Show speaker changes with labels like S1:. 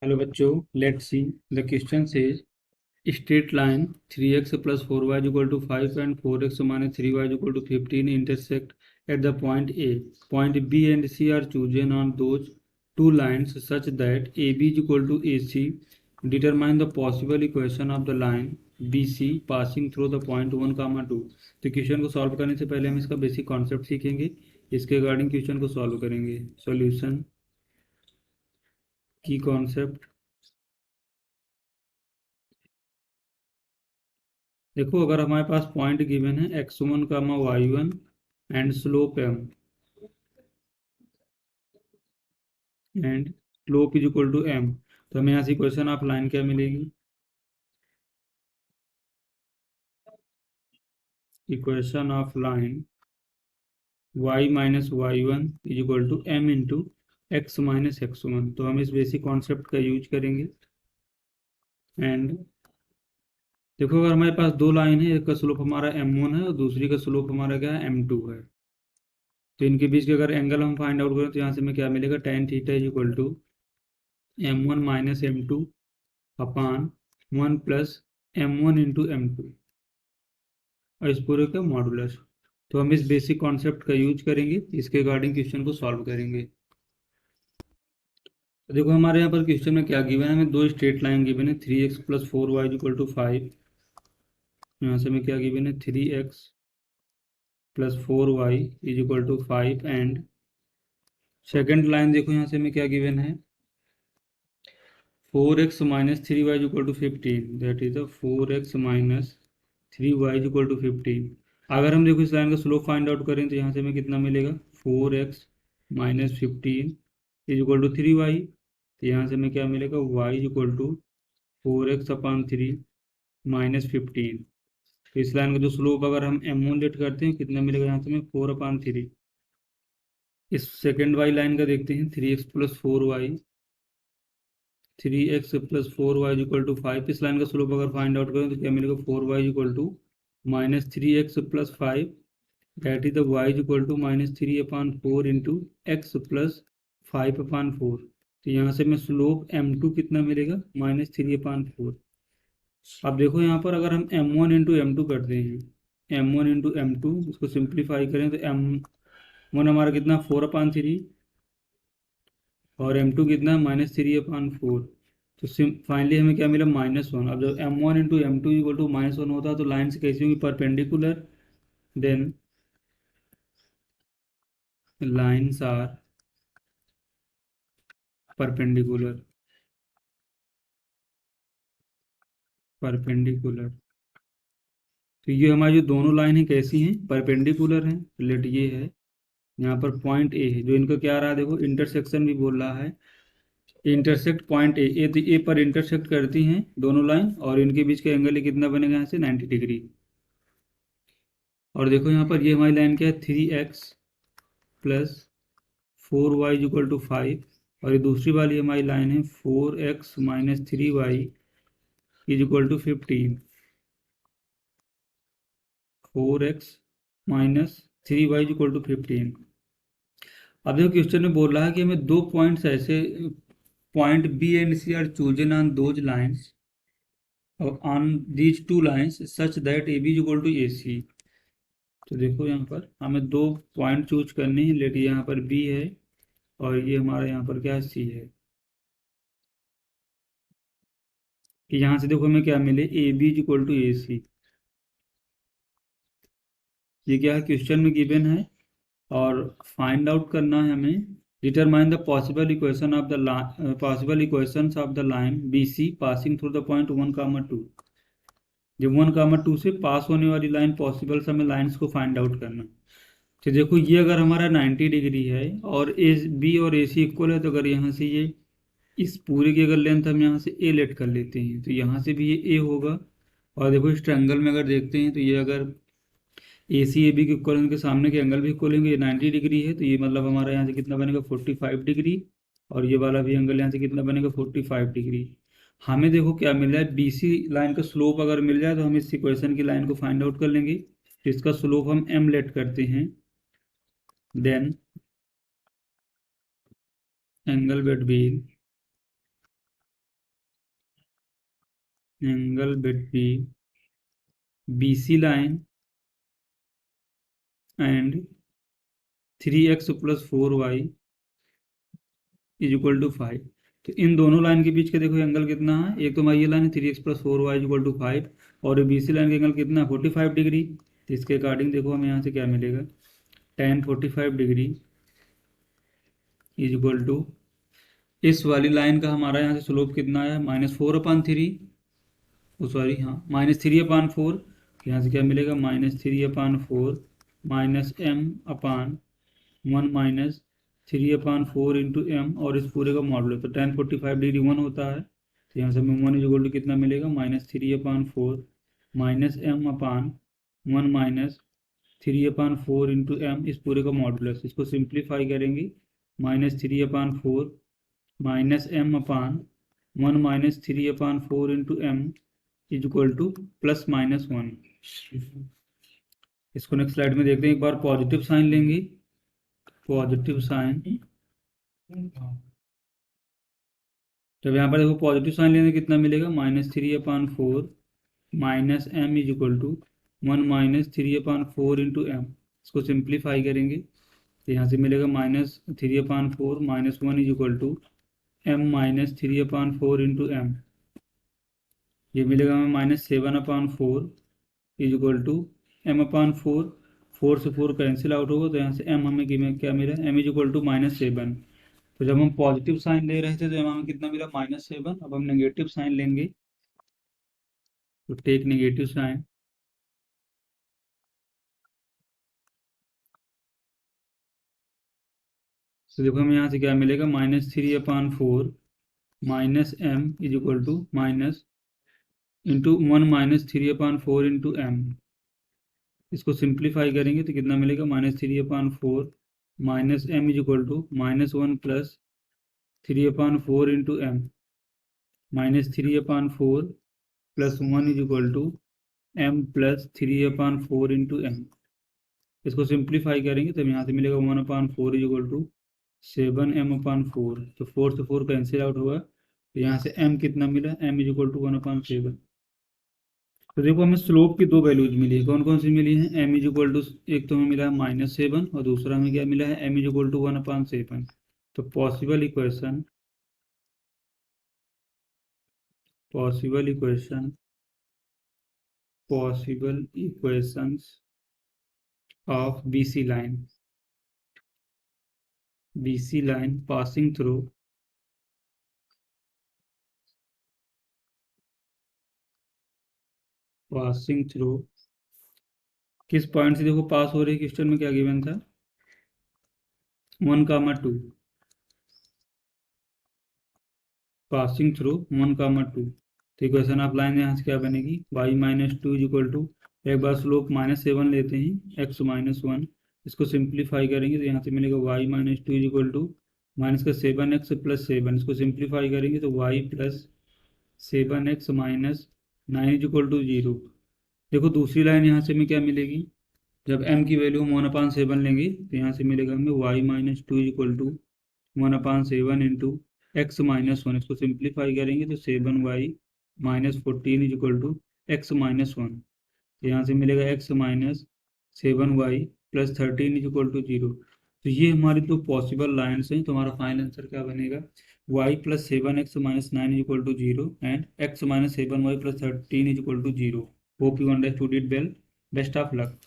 S1: Hello बच्चों, let's see the question says straight line 3x plus 4y is equal to 5 and 4x minus 3y is equal to 15 intersect at the point A. Point B and C are chosen on those two lines such that AB is equal to AC. Determine the possible equation of the line BC passing through the point 1, 2. तो question को solve करने से पहले हम इसका basic concept सीखेंगे। इसके regarding question को सॉल्व करेंगे। सॉल्यूशन की कॉन्सेप्ट देखो, अगर हमारे पास पॉइंट गिवन है x1 comma y1 and slope m and slope is equal to m, तो हमें यहाँ से इक्वेशन ऑफ लाइन क्या मिलेगी? Equation of line y minus y one is equal to m into x minus x1। तो हम इस बेसिक कॉन्सेप्ट का यूज करेंगे। एंड देखो, अगर हमारे पास दो लाइन है, एक का स्लोप हमारा m1 है और दूसरी का स्लोप हमारा क्या है, m2 है। तो इनके बीच के अगर एंगल हम फाइंड आउट करें तो यहाँ से हमें क्या मिलेगा, tan theta is equal to m1 minus m2 upon 1 plus m1 into m2 और इस पूरे का मॉडुलस। तो हम इस बेसिक कॉन्सेप्ट का यूज करेंगे, इसके रिगार्डिंग क्वेश्चन को सॉल्व करेंगे। तो देखो, हमारे यहाँ पर क्वेश्चन में क्या गिवन है, हमें दो स्ट्रेट लाइन गिवन है 3x plus 4y equal to 5। यहाँ से हमें क्या गिवन है, 3x plus 4y is equal to 5 and second line देखो, यहाँ से हमें क्या गिवन है, 4x minus 3y equal to 15, that is 4x minus 3y equal to 15। अगर हम देखो इस लाइन का स्लोप फाइंड आउट करें तो यहाँ से हमें कितना मिलेगा, 4x minus 15 is equal to 3y। तो यहाँ से हमें क्या मिलेगा, y equal to 4x upon 3 minus 15। तो इस लाइन का जो स्लोप अगर हम m1 लेट करते हैं कितना मिलेगा, यहाँ से हमें 4 अपान 3। इस सेकेंड वाई लाइन का देखते हैं, 3x plus 4y, 3x plus 4y equal to 5। इस लाइन का स्लोप अगर फाइंड आउट करें तो क्या मिलेगा, 4y equal to minus 3x plus 5, that is the y equal to minus 3/4 into x plus 5/4। तो यहाँ से हमें स्लोप m2 कितना मिलेगा, माइनस 3/4। अब देखो यहाँ पर अगर हम m1 इंटू m2 करते हैं, m1 इंटू m2 इसको सिंप्लीफाई करें तो m1 हमारा कितना, 4/3 और m2 कितना, माइनस 3/4। तो फाइनली हमें क्या मिला, -1। अब जब m1 into m2 equal to -1 होता है तो लाइन से कैसी होगी, perpendicular. Then lines are perpendicular, perpendicular. तो ये हमारी जो दोनों लाइन है कैसी हैं, परपेंडिकुलर हैं। लेट ये है, यहाँ पर पॉइंट ए है जो इनका क्या रहा है, देखो इंटरसेक्शन भी बोल रहा है, इंटरसेक्ट पॉइंट ए, तो ए पर इंटरसेक्ट करती हैं दोनों लाइन और इनके बीच का एंगल कितना बनेगा, यहाँ से 90 डिग्री। और देखो यहाँ पर ये हमारी लाइन क्या है, 3x plus 4y equal to 5, और ये दूसरी वाली हमारी लाइन है 4x minus 3y is equal to 15। 4x minus 3y equal to 15। अब देखो क्वेश्चन में बोल रहा है कि हमें दो पॉइंट्स ऐसे, point B and C are chosen on those lines on these two lines such that A B equal to A C. तो देखो यहाँ पर हमें दो पॉइंट चूज करने हैं, लेकिन यहाँ पर बी है और ये हमारा यहाँ पर क्या है, सी है। कि यहाँ से देखो हमें क्या मिले, ए बी इक्वल टू ए सी। ये क्या है, क्वेश्चन में गिवन है और फाइंड आउट करना है हमें। Determine the possible equation of the possible equations of the line B C passing through the point 1, 2। जब 1, 2 से पास होने वाली लाइन पॉसिबल से हमें लाइन्स को फाइंड आउट करना। तो देखो ये अगर हमारा 90 डिग्री है और ए बी और ए सी इक्वल है, तो अगर यहाँ से ये इस पूरे की अगर लेंथ हम यहाँ से ए लेट कर लेते हैं तो यहाँ से भी ये ए होगा। और देखो इस ट्रायंगल में अगर देखते हैं तो ये अगर ए सी ए बी के इक्वल, उनके सामने के एंगल भी इक्वल होंगे, ये 90 डिग्री है, तो ये मतलब हमारा यहाँ से कितना बनेगा, 45 डिग्री। और ये वाला भी एंगल यहाँ से कितना बनेगा, 45 डिग्री। हमें देखो क्या मिल रहा है, बी सी लाइन का स्लोप अगर मिल जाए तो हम इस इक्वेशन की लाइन को फाइंड आउट कर लेंगे। इसका स्लोप हम एम लेट करते हैं, then angle between angle between BC line and 3x + 4y is equal to 5। तो इन दोनों लाइन के बीच का देखो एंगल कितना है, एक तो हमारी ये लाइन है 3x + 4y is equal to 5, और BC लाइन का एंगल कितना है 45 डिग्री। तो इसके अकॉर्डिंग देखो हमें यहाँ से क्या मिलेगा, tan 45 degree is equal to, इस वाली लाइन का हमारा यहाँ से स्लोप कितना है -4/3, सॉरी हाँ -3/4। यहाँ से क्या मिलेगा -3/4 -m/1 -3/4 इंटू m, और इस पूरे का मॉडुलस तो tan 45 डिग्री 1 होता है। तो यहाँ से हमें 1 इज इक्वल टू कितना मिलेगा -3/4 -m/1 -3/4 इंटू m, इस पूरे का मॉडुलस। इसको सिंप्लीफाई करेंगे, -3/4 -m/1 -3/4 into m is equal to +-1। इसको नेक्स्ट स्लाइड में देखते हैं, एक बार पॉजिटिव साइन लेंगे, पॉजिटिव साइन। जब यहाँ पर देखो पॉजिटिव साइन लेंगे कितना मिलेगा -3/4 -m is equal to 1 -3/4 into m। इसको सिंप्लीफाई करेंगे तो यहाँ से मिलेगा -3/4 -1 is equal to m -3/4 into m। ये मिलेगा हमें -7/4 इज इक्वल टू m/4। 4 से 4 कैंसिल आउट होगा, तो यहाँ से m हमें क्या मिला, m इज इक्वल टू -7। तो जब हम पॉजिटिव साइन ले रहे थे तो हमें कितना मिला -7। अब हम नेगेटिव साइन लेंगे, तो टेक नेगेटिव साइन। तो देखो हमें यहाँ से क्या मिलेगा -3/4 -m is equal to -1 -3/4 into m। इसको सिंप्लीफाई करेंगे तो कितना मिलेगा -3/4 -m is equal to -1 + 3/4 into m -3/4 + 1 is equal to m + 3/4 into m। इसको सिंप्लीफाई करेंगे तब यहाँ से मिलेगा 1/4 इज इक्वल टू 7m/4। तो 4 से 4 कैंसिल आउट हुआ, तो यहाँ से m कितना मिला, m इज इक्वल टू 1/7। तो देखो हमें स्लोप की दो वैल्यूज मिली है, कौन कौन सी मिली है, m इज इक्वल टू, एक तो हमें मिला है -7 और दूसरा हमें क्या मिला है m इज इक्वल टू 1/7। तो possible equation of BC line passing through किस पॉइंट से देखो पास हो रही है, क्वेश्चन में क्या गिवन था 1,2 पासिंग थ्रू 1,2। तो इक्वेशन ऑफ लाइन यहाँ से क्या बनेगी y -2 इज इक्वल टू, एक बार स्लोप -7 लेते हैं x -1। इसको सिंप्लीफाई करेंगे तो यहाँ से मिलेगा y -2 is equal to -7x + 7। इसको सिंप्लीफाई करेंगे तो y + 7x - 9 is equal to 0। देखो दूसरी लाइन यहाँ से हमें क्या मिलेगी, जब m की वैल्यू हम 1/7 लेंगे तो यहाँ से मिलेगा हमें y -2 is equal to 1/7 into x -1। इसको सिंप्लीफाई करेंगे तो 7y -14 is equal to x -1। तो यहाँ से मिलेगा x -7y + 13 is equal to 0। तो ये हमारी दो पॉसिबल लाइन्स हैं। तो हमारा फाइनल आंसर क्या बनेगा, y + 7x - 9 is equal to 0 and x - 7y + 13 is equal to 0। Hope you understood it well. Best of luck.